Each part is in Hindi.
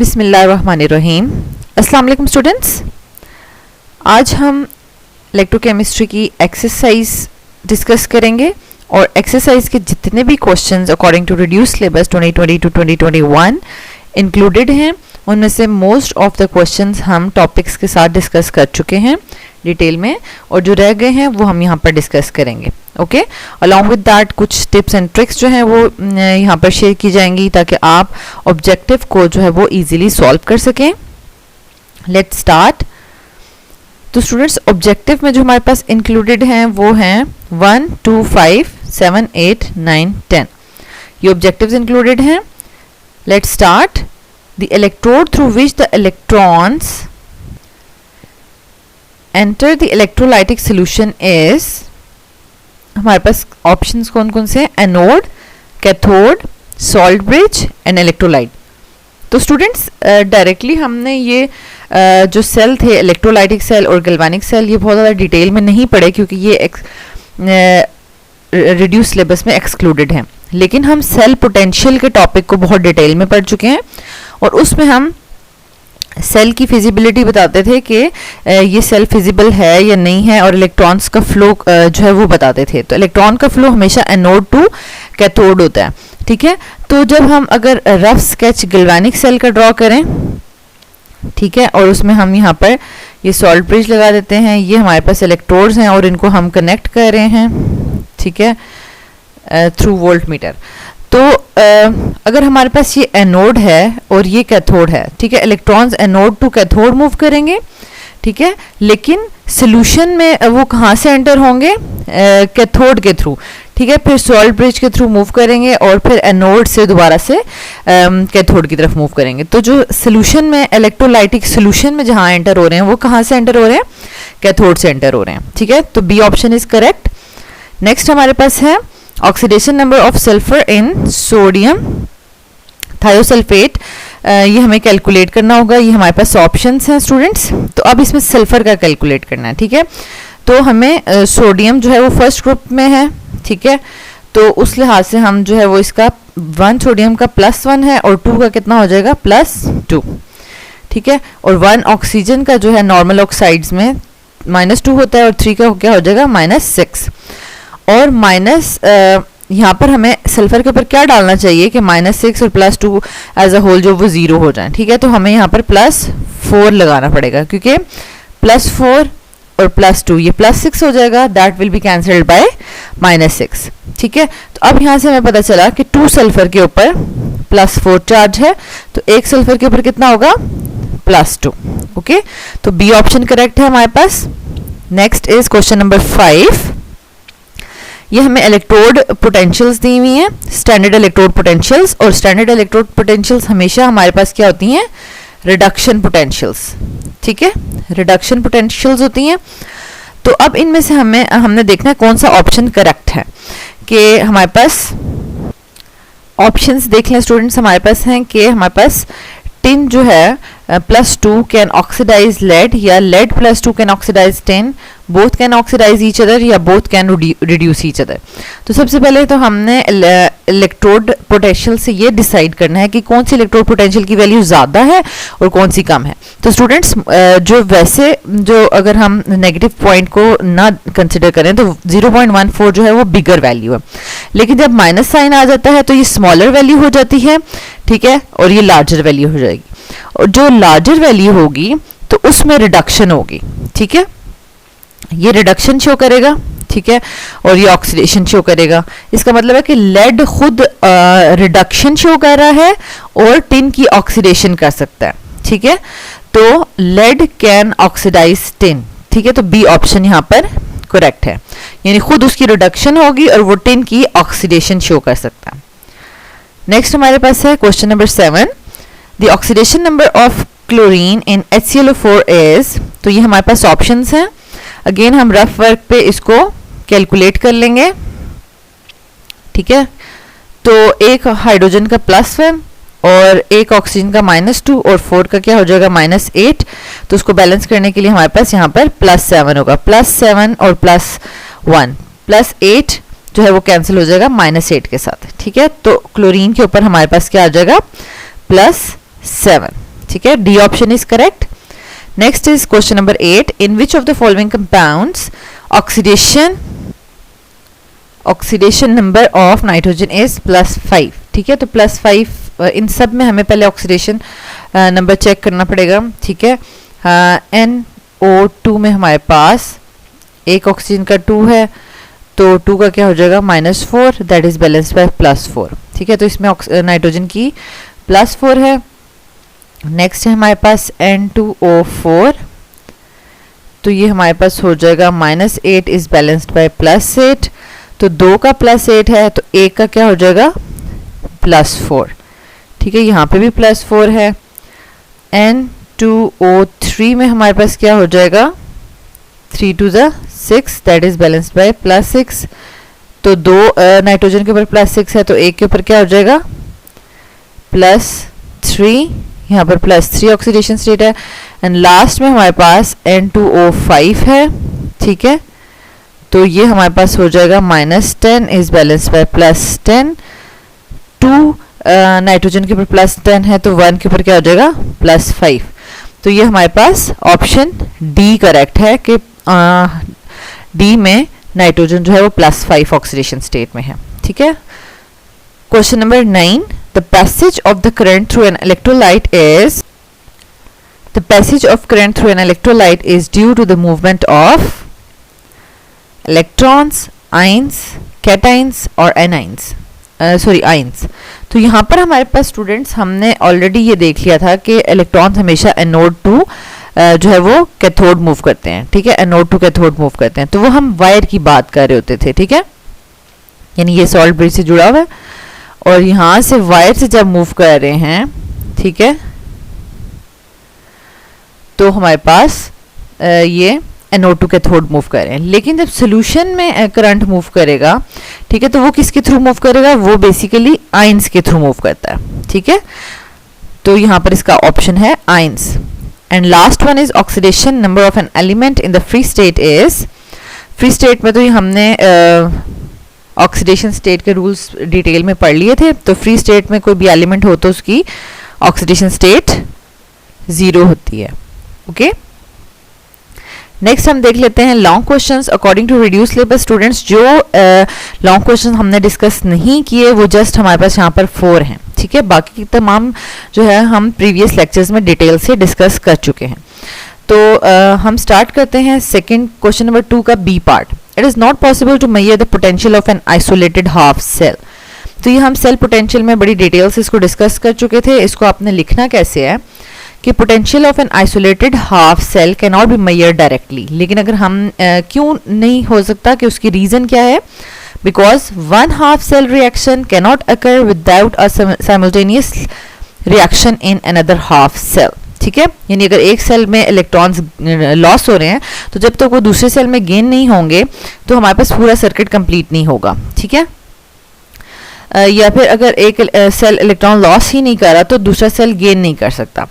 बिस्मिल्लाहिर्रहमानिर्रहीम। अस्सलाम वालेकुम स्टूडेंट्स। आज हम इलेक्ट्रोकेमिस्ट्री की एक्सरसाइज डिस्कस करेंगे और एक्सरसाइज के जितने भी questions according to reduce syllabus 2020 to 2021 included हैं, उनमें से मोस्ट ऑफ द क्वेश्चंस हम टॉपिक्स के साथ डिस्कस कर चुके हैं डिटेल में, और जो रह गए हैं वो हम यहाँ पर डिस्कस करेंगे। ओके, अलॉन्ग विद दैट कुछ टिप्स एंड ट्रिक्स जो हैं वो यहाँ पर शेयर की जाएंगी ताकि आप ऑब्जेक्टिव को जो है वो इजीली सॉल्व कर सकें। Let's start. तो स्टूडेंट्स, ऑब्जेक्टिव में जो हमारे पास इंक्लूडेड हैं वो हैं 1, 2, 5, 7, 8, 9, 10। ये ऑब्जेक्टिव्स इंक्लूडेड हैं। Let's start. The electrode through which the electrons enter the electrolytic solution is, हमारे पास ऑप्शंस कौन कौन से हैं? Anode, cathode, salt bridge and electrolyte. तो स्टूडेंट्स, डायरेक्टली हमने ये जो सेल थे, इलेक्ट्रोलाइटिक सेल और गैल्वेनिक सेल, ये बहुत ज़्यादा डिटेल में नहीं पढ़े क्योंकि ये रिड्यूस सिलेबस में एक्सक्लूडेड हैं, लेकिन हम सेल पोटेंशियल के टॉपिक को बहुत डिटेल में पढ़ चुके हैं और उसमें हम सेल की फिजिबिलिटी बताते थे कि ये सेल फिजिबल है या नहीं है, और इलेक्ट्रॉन्स का फ्लो जो है वो बताते थे। तो इलेक्ट्रॉन का फ्लो हमेशा एनोड टू कैथोड होता है, ठीक है। तो जब हम अगर रफ स्केच गैल्वेनिक सेल का ड्रॉ करें, ठीक है, और उसमें हम यहाँ पर ये सॉल्ट ब्रिज लगा देते हैं, ये हमारे पास इलेक्ट्रोड्स हैं और इनको हम कनेक्ट कर रहे हैं, ठीक है, थ्रू वोल्ट मीटर। तो अगर हमारे पास ये एनोड है और ये कैथोड है, ठीक है, electrons anode to cathode move करेंगे, ठीक है, लेकिन सॉल्यूशन में वो कहाँ से एंटर होंगे? कैथोड के थ्रू, ठीक है, फिर सॉल्ट ब्रिज के थ्रू मूव करेंगे और फिर एनोड से दोबारा से कैथोड की तरफ मूव करेंगे। तो जो सॉल्यूशन में, इलेक्ट्रोलाइटिक सॉल्यूशन में जहाँ एंटर हो रहे हैं वो कहाँ से एंटर हो रहे हैं? कैथोड से एंटर हो रहे हैं, ठीक है। तो B option is correct. Next हमारे पास है oxidation number of sulphur in sodium thiosulphate. ये हमें कैलकुलेट करना होगा। ये हमारे पास ऑप्शंस हैं स्टूडेंट्स। तो अब इसमें सल्फर का कैलकुलेट करना है, ठीक है। तो हमें सोडियम जो है वो फर्स्ट ग्रुप में है, ठीक है, तो उस लिहाज से हम जो है वो इसका 1 सोडियम का +1 है और 2 का कितना हो जाएगा? +2, ठीक है। और 1 ऑक्सीजन का जो है नॉर्मल ऑक्साइड्स में -2 होता है और 3 का क्या हो जाएगा? -6। और माइनस यहाँ पर हमें सल्फर के ऊपर क्या डालना चाहिए कि -6 और +2 एज अ होल जो वो 0 हो जाए, ठीक है। तो हमें यहाँ पर +4 लगाना पड़ेगा क्योंकि +4 और +2 ये +6 हो जाएगा, that will be cancelled by -6, ठीक है। तो अब यहाँ से हमें पता चला कि 2 सल्फर के ऊपर +4 चार्ज है, तो 1 सल्फर के ऊपर कितना होगा? +2, ओके। तो बी ऑप्शन करेक्ट है हमारे पास। Next is question number 5। ये हमें इलेक्ट्रोड पोटेंशियल्स दी हुई हैं, स्टैंडर्ड इलेक्ट्रोड पोटेंशियल्स, और स्टैंडर्ड इलेक्ट्रोड पोटेंशियल्स हमेशा हमारे पास क्या होती हैं? रिडक्शन पोटेंशियल्स, ठीक है, रिडक्शन पोटेंशियल्स होती हैं। तो अब इनमें से हमने देखना है कौन सा ऑप्शन करेक्ट है। कि हमारे पास ऑप्शंस देख लें स्टूडेंट्स, हमारे पास हैं कि हमारे पास टिन जो है +2 कैन ऑक्सीडाइज लेड, या lead +2 can oxidise tin, both can oxidise each other, या both can reduce each other. तो सबसे पहले तो हमने इलेक्ट्रोड पोटेंशियल से ये डिसाइड करना है कि कौन सी इलेक्ट्रोड पोटेंशियल की वैल्यू ज़्यादा है और कौन सी कम है। तो स्टूडेंट्स, जो अगर हम नेगेटिव पॉइंट को ना कंसिडर करें तो 0.14 जो है वो बिगर वैल्यू है, लेकिन जब माइनस साइन आ जाता है तो ये स्मॉलर वैल्यू हो जाती है, ठीक है, और ये लार्जर वैल्यू हो जाएगी। और जो लार्जर वैल्यू होगी तो उसमें रिडक्शन होगी, ठीक है, ये रिडक्शन शो करेगा, ठीक है, और ये ऑक्सीडेशन शो करेगा। इसका मतलब है कि लेड खुद रिडक्शन शो कर रहा है और टिन की ऑक्सीडेशन कर सकता है, ठीक है। तो लेड कैन ऑक्सीडाइज टिन, ठीक है, तो बी ऑप्शन यहाँ पर करेक्ट है, यानी खुद उसकी रिडक्शन होगी और वो टिन की ऑक्सीडेशन शो कर सकता है। नेक्स्ट हमारे पास है question number 7। The oxidation number of chlorine in HClO4 is, तो ये हमारे पास ऑप्शंस हैं। अगेन हम रफ वर्क पे इसको कैलकुलेट कर लेंगे, ठीक है। तो एक हाइड्रोजन का +1 और एक ऑक्सीजन का -2 और 4 का क्या हो जाएगा? -8। तो उसको बैलेंस करने के लिए हमारे पास यहाँ पर +7 होगा, +7 और +1 +8 जो है वो कैंसिल हो जाएगा -8 के साथ, ठीक है। तो क्लोरीन के ऊपर हमारे पास क्या आ जाएगा? +7, ठीक है, D option is correct. Next is question number 8, in which of the following compounds oxidation number of nitrogen is +5। ठीक है, तो +5 इन सब में हमें पहले ऑक्सीडेशन नंबर चेक करना पड़ेगा। ठीक है, NO2 में हमारे पास एक ऑक्सीजन का 2 है, तो 2 का क्या हो जाएगा -4, दैट इज बैलेंस्ड बाय +4। ठीक है, तो इसमें नाइट्रोजन की +4 है। नेक्स्ट है हमारे पास N2O4, तो ये हमारे पास हो जाएगा -8 इज बैलेंस्ड बाय +8, तो 2 का +8 है, तो 1 का क्या हो जाएगा +4। ठीक है, यहाँ पे भी +4 है। N2O3 में हमारे पास क्या हो जाएगा 3 to the 6, that is balanced bye +6, तो 2 नाइट्रोजन के ऊपर +6 है, तो 1 के ऊपर क्या हो जाएगा +3, यहाँ पर +3 ऑक्सीडेशन स्टेट है। एंड लास्ट में हमारे पास N2O5 है। ठीक है, तो ये हमारे पास हो जाएगा -10 इज बैलेंस्ड बाय +10, 2 नाइट्रोजन के ऊपर +10 है, तो 1 के ऊपर क्या हो जाएगा +5। तो ये हमारे पास ऑप्शन डी करेक्ट है कि डी में नाइट्रोजन जो है वो +5 ऑक्सीडेशन स्टेट में है। ठीक है, question number 9, the passage of the current through an electrolyte is due to the movement of electrons, ions, cations और anions, ions। तो यहाँ पर हमारे पास स्टूडेंट्स हमने ऑलरेडी ये देख लिया था कि इलेक्ट्रॉन्स हमेशा एनोड टू जो है वो कैथोड मूव करते हैं। ठीक है, एनोड टू कैथोड मूव करते हैं, तो वो हम वायर की बात कर रहे होते थे। ठीक है, यानी ये सॉल्ट ब्रिज से जुड़ा हुआ है और यहाँ से वायर से जब मूव कर रहे हैं, ठीक है, तो हमारे पास ये NO2 कैथोड मूव कर रहे हैं। लेकिन जब सोल्यूशन में करंट मूव करेगा, ठीक है, तो वो किसके थ्रू मूव करेगा, वो बेसिकली आयंस के थ्रू मूव करता है। ठीक है, तो यहाँ पर इसका ऑप्शन है ions. And last one is oxidation number of an element in the free state is, free state में तो ये हमने ऑक्सीडेशन स्टेट के रूल्स डिटेल में पढ़ लिए थे। तो फ्री स्टेट में कोई भी एलिमेंट हो तो उसकी ऑक्सीडेशन स्टेट 0 होती है। ओके, नेक्स्ट हम देख लेते हैं long questions according to reduce syllabus. Students, जो लॉन्ग क्वेश्चंस हमने डिस्कस नहीं किए वो जस्ट हमारे पास यहाँ पर 4 हैं। ठीक है, बाकी की तमाम जो है हम प्रीवियस लेक्चर्स में डिटेल से डिस्कस कर चुके हैं। तो हम स्टार्ट करते हैं सेकेंड क्वेश्चन नंबर 2 का B part. It is not possible to measure the potential of an isolated half cell. तो ये हम सेल पोटेंशियल में बड़ी डिटेल से इसको डिस्कस कर चुके थे। इसको आपने लिखना कैसे है कि potential of an isolated half cell can not be measured directly. लेकिन अगर हम क्यों नहीं हो सकता, कि उसकी रीज़न क्या है, because one half cell reaction can not occur without a simultaneous reaction in another half cell. ठीक है, यानी अगर एक सेल में इलेक्ट्रॉन्स लॉस हो रहे हैं तो जब तक वो दूसरे सेल में गेन नहीं होंगे तो हमारे पास पूरा सर्किट कंप्लीट नहीं होगा। ठीक है, या फिर अगर एक सेल इलेक्ट्रॉन लॉस ही नहीं कर रहा तो दूसरा सेल गेन नहीं कर सकता।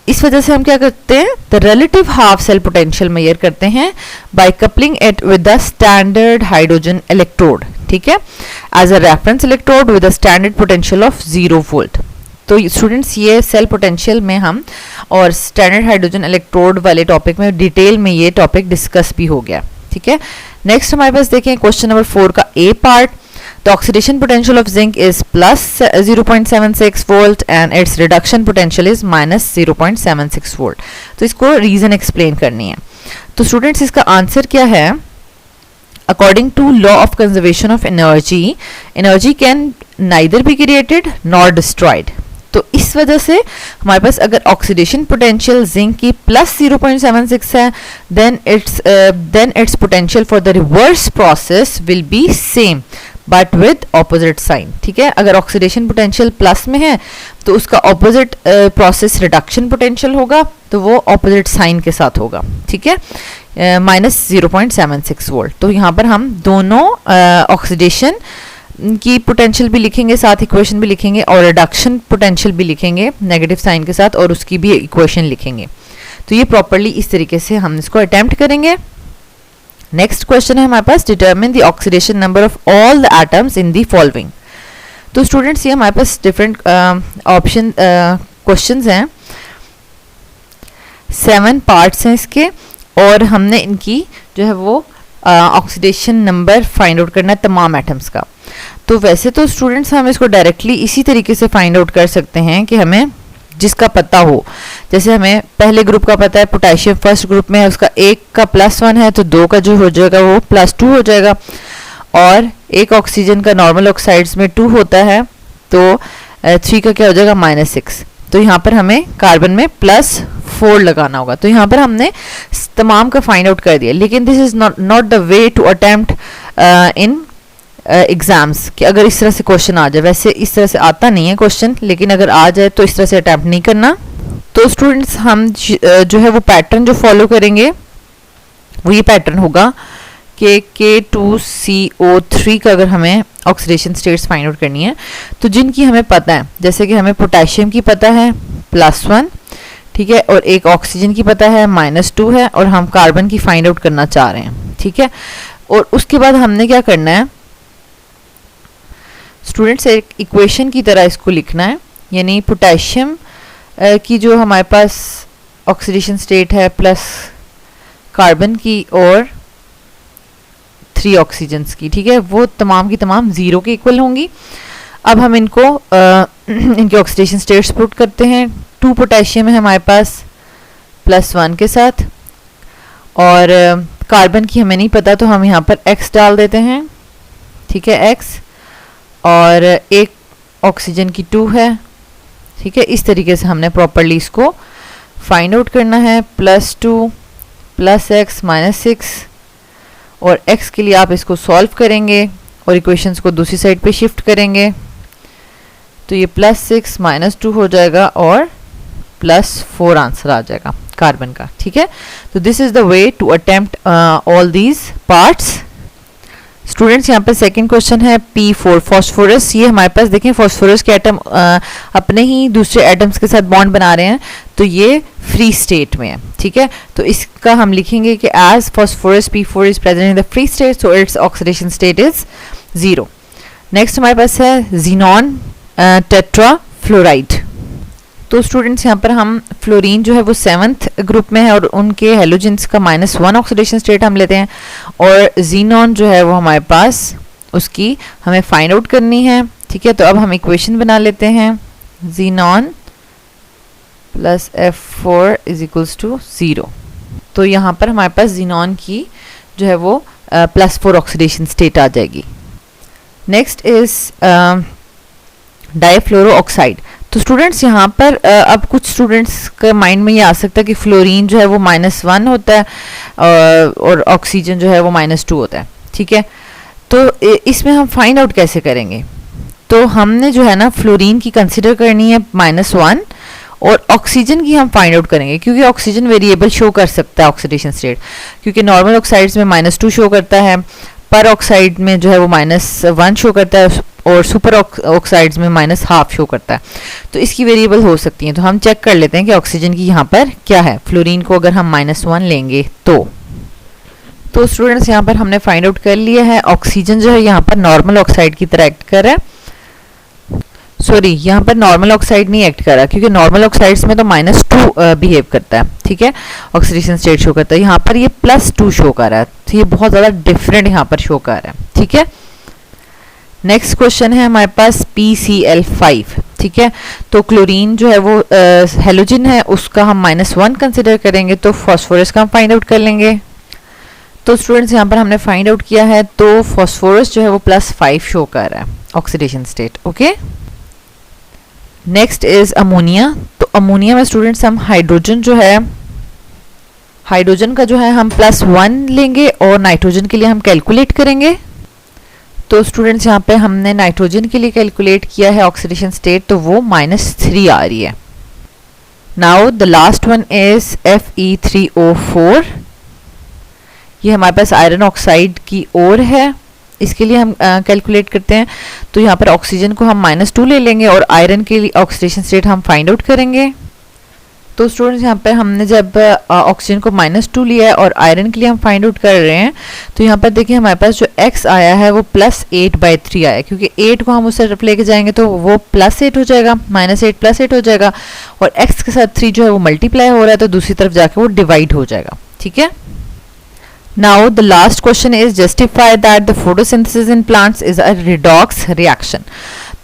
इस वजह से हम क्या करते हैं, the relative half cell potential measure करते हैं by coupling it with the standard hydrogen electrode. ठीक है, as a reference electrode with a standard potential of 0 volt. तो स्टूडेंट्स, ये सेल पोटेंशियल में हम और स्टैंडर्ड हाइड्रोजन इलेक्ट्रोड वाले टॉपिक में डिटेल में ये टॉपिक डिस्कस भी हो गया। ठीक है, नेक्स्ट हमारे पास देखें क्वेश्चन नंबर 4 का ए part. The oxidation potential of zinc is plus 0.76 volt and its reduction potential is minus 0.76 volt. तो इसको रीजन एक्सप्लेन करनी है। तो स्टूडेंट्स, इसका आंसर क्या है, according to law of conservation of energy, energy can neither be created nor destroyed. तो इस वजह से हमारे पास अगर ऑक्सीडेशन पोटेंशियल जिंक की प्लस 0.76 है, then it's potential for the reverse process will be same but with opposite sign. ठीक है, अगर ऑक्सीडेशन पोटेंशियल प्लस में है तो उसका ऑपोजिट प्रोसेस रिडक्शन पोटेंशियल होगा, तो वो ऑपोजिट साइन के साथ होगा। ठीक है, -0.76 वोल्ट। तो यहाँ पर हम दोनों ऑक्सीडेशन की पोटेंशियल भी लिखेंगे, साथ इक्वेशन भी लिखेंगे, और रिडक्शन पोटेंशियल भी लिखेंगे नेगेटिव साइन के साथ, और उसकी भी इक्वेशन लिखेंगे। तो ये प्रॉपरली इस तरीके से हम इसको अटेम्प्ट करेंगे। नेक्स्ट क्वेश्चन है हमारे पास, determine the oxidation number of all the atoms in the following. तो स्टूडेंट्स, ये हमारे पास डिफरेंट ऑप्शन क्वेश्चंस हैं। 7 पार्ट्स हैं इसके, और हमने इनकी जो है वो ऑक्सीडेशन नंबर फाइंड आउट करना है तमाम एटम्स का। तो वैसे तो स्टूडेंट्स हम इसको डायरेक्टली इसी तरीके से फाइंड आउट कर सकते हैं कि हमें जिसका पता हो, जैसे हमें पहले ग्रुप का पता है पोटेशियम फर्स्ट ग्रुप में है, उसका 1 का +1 है तो 2 का जो हो जाएगा वो +2 हो जाएगा, और एक ऑक्सीजन का नॉर्मल ऑक्साइड्स में 2 होता है तो 3 का क्या हो जाएगा -6। तो यहाँ पर हमें कार्बन में +4 लगाना होगा। तो यहाँ पर हमने तमाम का फाइंड आउट कर दिया, लेकिन this is not the way to attempt in exams कि अगर इस तरह से क्वेश्चन आ जाए। वैसे इस तरह से आता नहीं है क्वेश्चन, लेकिन अगर आ जाए तो इस तरह से अटेम्प्ट नहीं करना। तो स्टूडेंट्स हम जो है वो पैटर्न जो फॉलो करेंगे वो ये पैटर्न होगा कि K2CO3 का अगर हमें ऑक्सीडेशन स्टेट्स फाइंड आउट करनी है तो जिनकी हमें पता है, जैसे कि हमें पोटेशियम की पता है +1, ठीक है, और एक ऑक्सीजन की पता है -2 है, और हम कार्बन की फाइंड आउट करना चाह रहे हैं, ठीक है। और उसके बाद हमने क्या करना है स्टूडेंट्स, एक इक्वेशन की तरह इसको लिखना है, यानी पोटेशियम की जो हमारे पास ऑक्सीडेशन स्टेट है प्लस कार्बन की और 3 ऑक्सीजन्स की, ठीक है, वो तमाम की तमाम 0 के इक्वल होंगी। अब हम इनको इनके ऑक्सीडेशन स्टेट्स पुट करते हैं। 2 पोटेशियम है हमारे पास +1 के साथ, और कार्बन की हमें नहीं पता तो हम यहाँ पर x डाल देते हैं, ठीक है, x, और एक ऑक्सीजन की 2 है, ठीक है। इस तरीके से हमने प्रॉपरली इसको फाइंड आउट करना है। +2 +x -6, और x के लिए आप इसको सॉल्व करेंगे और इक्वेशंस को दूसरी साइड पे शिफ्ट करेंगे, तो ये +6 -2 हो जाएगा और +4 आंसर आ जाएगा कार्बन का, ठीक है। तो this is the way to attempt all these parts. Students यहाँ पे सेकंड क्वेश्चन है P4 फॉस्फोरस। ये हमारे पास देखें फॉस्फोरस के एटम अपने ही दूसरे एटम्स के साथ बॉन्ड बना रहे हैं, तो ये फ्री स्टेट में है, ठीक है। तो इसका हम लिखेंगे कि as phosphorus P4 is present in the free state so its oxidation state is 0। Next हमारे पास है ज़ीनॉन टेट्राफ्लोराइड। तो स्टूडेंट्स यहाँ पर हम फ्लोरीन जो है वो 7th ग्रुप में है और उनके हेलोजेंस का -1 ऑक्सीडेशन स्टेट हम लेते हैं, और ज़ीनॉन जो है वो हमारे पास उसकी हमें फाइंड आउट करनी है, ठीक है। तो अब हम इक्वेशन बना लेते हैं, ज़ीनॉन + F4 = 0। तो यहाँ पर हमारे पास ज़ीनॉन की जो है वो +4 ऑक्सीडेशन स्टेट आ जाएगी। Next is difluoro oxide. तो स्टूडेंट्स यहाँ पर अब कुछ स्टूडेंट्स के माइंड में ये आ सकता है कि फ्लोरीन जो है वो -1 होता है और ऑक्सीजन जो है वो -2 होता है, ठीक है। तो इसमें हम फाइंड आउट कैसे करेंगे? तो हमने जो है ना फ्लोरीन की कंसिडर करनी है -1 और ऑक्सीजन की हम फाइंड आउट करेंगे, क्योंकि ऑक्सीजन वेरिएबल शो कर सकता है ऑक्सीडेशन स्टेट, क्योंकि नॉर्मल ऑक्साइड्स में -2 शो करता है, पर ऑक्साइड में जो है वो -1 शो करता है, और सुपर ऑक्साइड्स में -1/2 शो करता है। तो इसकी वेरिएबल हो सकती हैं। तो हम चेक कर लेते हैं कि ऑक्सीजन की यहाँ पर क्या है, फ्लोरीन को अगर हम -1 लेंगे तो स्टूडेंट्स यहाँ पर हमने फाइंड आउट कर लिया है ऑक्सीजन जो है यहाँ पर नॉर्मल ऑक्साइड की तरह एक्ट कर रहा है। सॉरी, यहाँ पर नॉर्मल ऑक्साइड नहीं एक्ट कर रहा, क्योंकि नॉर्मल ऑक्साइड्स में तो -2 बिहेव करता है, ठीक है, ऑक्सीडेशन स्टेट शो करता है। यहाँ पर ये +2 शो कर रहा है, तो ये बहुत ज़्यादा डिफरेंट यहाँ पर शो कर रहा है, ठीक है। नेक्स्ट क्वेश्चन है हमारे पास PCl5, ठीक है। तो क्लोरीन जो है वो हेलोजन है, उसका हम -1 कंसिडर करेंगे, तो फॉस्फोरस का हम फाइंड आउट कर लेंगे। तो स्टूडेंट्स यहाँ पर हमने फाइंड आउट किया है, तो फॉस्फोरस जो है वो +5 शो कर रहा है oxidation state, okay. Next is ammonia. तो अमोनिया में स्टूडेंट्स हम हाइड्रोजन जो है, हाइड्रोजन का जो है हम +1 लेंगे और नाइट्रोजन के लिए हम कैलकुलेट करेंगे। तो स्टूडेंट्स यहाँ पे हमने नाइट्रोजन के लिए कैलकुलेट किया है ऑक्सीडेशन स्टेट, तो वो -3 आ रही है। Now the last one is Fe3O4। ये हमारे पास आयरन ऑक्साइड की ओर है, इसके लिए हम कैलकुलेट करते हैं। तो यहाँ पर ऑक्सीजन को हम -2 ले लेंगे और आयरन के लिए ऑक्सीडेशन स्टेट हम फाइंड आउट करेंगे। तो स्टूडेंट्स यहाँ पर हमने जब ऑक्सीजन को -2 लिया है और आयरन के लिए हम फाइंड आउट कर रहे हैं, तो यहाँ पर देखिए हमारे पास जो x आया है वो +8/3 आया है, क्योंकि 8 को हम उससे लेके जाएंगे तो वो +8 हो जाएगा, -8 +8 हो जाएगा, और x के साथ 3 जो है वो मल्टीप्लाई हो रहा है तो दूसरी तरफ जाके वो डिवाइड हो जाएगा। ठीक है, now the last question is justify that the photosynthesis in plants is a redox reaction.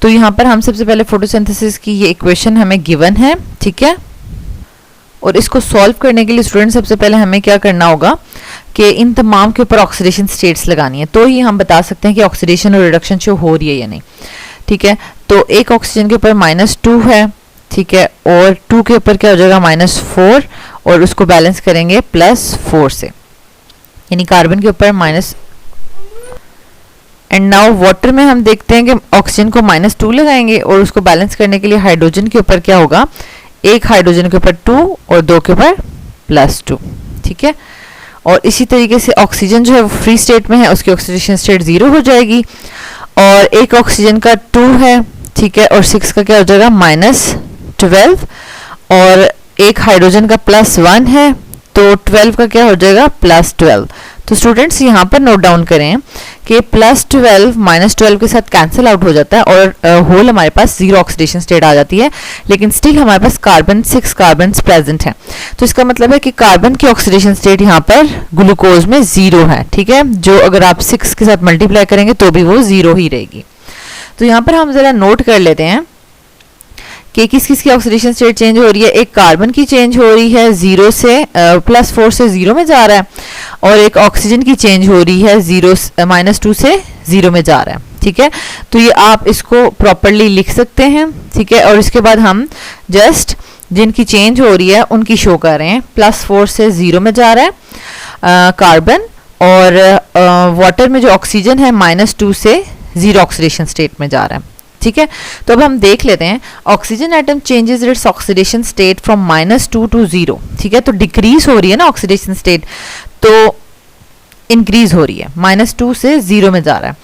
तो यहाँ पर हम सबसे पहले फोटोसिंथेसिस की ये इक्वेशन हमें गिवन है। ठीक है, और इसको सॉल्व करने के लिए स्टूडेंट सबसे पहले हमें क्या करना होगा कि इन तमाम के ऊपर ऑक्सीडेशन स्टेट्स लगानी है, तो ही हम बता सकते हैं कि ऑक्सीडेशन और रिडक्शन शो हो रही है या नहीं। ठीक है, तो एक ऑक्सीजन के ऊपर -2 है, ठीक है, और 2 के ऊपर क्या हो जाएगा -4, और उसको बैलेंस करेंगे +4 से, यानी कार्बन के ऊपर एंड नाउ वाटर में हम देखते हैं कि ऑक्सीजन को -2 लगाएंगे और उसको बैलेंस करने के लिए हाइड्रोजन के ऊपर क्या होगा, एक हाइड्रोजन के ऊपर 2 और 2 के ऊपर +2। ठीक है, और इसी तरीके से ऑक्सीजन जो है वो फ्री स्टेट में है, उसकी ऑक्सीडेशन स्टेट 0 हो जाएगी, और एक ऑक्सीजन का 2 है, ठीक है, और 6 का क्या हो जाएगा -12, और एक हाइड्रोजन का +1 है तो 12 का क्या हो जाएगा +12। तो स्टूडेंट्स यहाँ पर नोट डाउन करें कि +12 -12 के साथ कैंसिल आउट हो जाता है और होल हमारे पास 0 ऑक्सीडेशन स्टेट आ जाती है, लेकिन स्टिल हमारे पास 6 कार्बन प्रेजेंट हैं। तो इसका मतलब है कि कार्बन की ऑक्सीडेशन स्टेट यहाँ पर ग्लूकोज में 0 है। ठीक है, जो अगर आप 6 के साथ मल्टीप्लाई करेंगे तो भी वो 0 ही रहेगी। तो यहाँ पर हम जरा नोट कर लेते हैं कि किस किस की ऑक्सीडेशन स्टेट चेंज हो रही है। एक कार्बन की चेंज हो रही है 0 से +4 से 0 में जा रहा है, और एक ऑक्सीजन की चेंज हो रही है -2 से 0 में जा रहा है। ठीक है, तो ये आप इसको प्रॉपरली लिख सकते हैं। ठीक है, और इसके बाद हम जस्ट जिनकी चेंज हो रही है उनकी शो कर रहे हैं। +4 से 0 में जा रहा है कार्बन, और वाटर में जो ऑक्सीजन है -2 से 0 ऑक्सीडेशन स्टेट में जा रहा है। ठीक है, तो अब हम देख लेते हैं oxygen atom changes it's oxidation state from -2 to 0। ठीक है, तो डिक्रीज हो रही है ना ऑक्सीडेशन स्टेट, तो इंक्रीज हो रही है, -2 से 0 में जा रहा है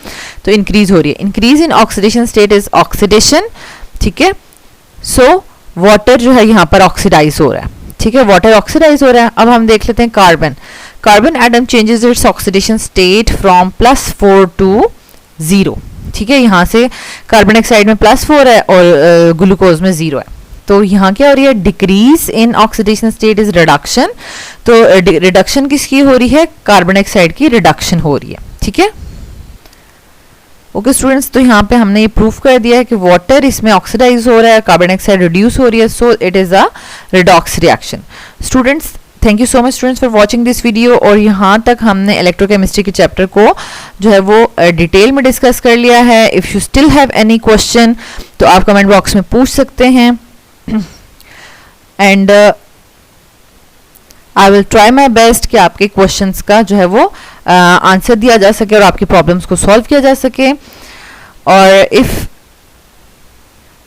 तो इंक्रीज हो रही है। Increase in oxidation state is oxidation. ठीक है, सो वाटर जो है यहाँ पर ऑक्सीडाइज हो रहा है। ठीक है, वाटर ऑक्सीडाइज हो रहा है। अब हम देख लेते हैं carbon atom changes it's oxidation state from +4 to 0। ठीक है, यहाँ से कार्बन डाइऑक्साइड में +4 है और ग्लूकोज में 0 है, तो यहाँ क्या हो रही है, decrease in oxidation state is reduction. तो रिडक्शन किसकी हो रही है, कार्बन डाइऑक्साइड की रिडक्शन हो रही है। ठीक है, ओके स्टूडेंट्स, तो यहाँ पे हमने ये प्रूफ कर दिया है कि वाटर इसमें ऑक्सीडाइज हो रहा है, कार्बन डाइऑक्साइड रिड्यूस हो रही है, so it is a redox reaction. Students, thank you so much students for watching this video. और यहाँ तक हमने इलेक्ट्रोकेमिस्ट्री के चैप्टर को जो है वो डिटेल में डिस्कस कर लिया है। If you still have any question तो आप कमेंट बॉक्स में पूछ सकते हैं, and I will try my best कि आपके क्वेश्चंस का जो है वो आंसर दिया जा सके और आपकी प्रॉब्लम्स को सॉल्व किया जा सके। और if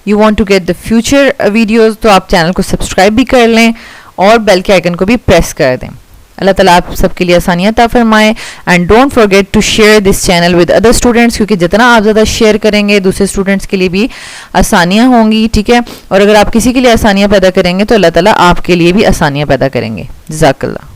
you want to get the future videos तो आप चैनल को सब्सक्राइब भी कर लें और बेल के आइकन को भी प्रेस कर दें। अल्लाह ताला आप सबके लिए आसानियाँ अता फरमाए, and don't forget to share this channel with other students, क्योंकि जितना आप ज़्यादा शेयर करेंगे दूसरे स्टूडेंट्स के लिए भी आसानियाँ होंगी। ठीक है, और अगर आप किसी के लिए आसानियाँ पैदा करेंगे तो अल्लाह ताला आपके लिए भी आसानियाँ पैदा करेंगे। जज़ाकल्लाह।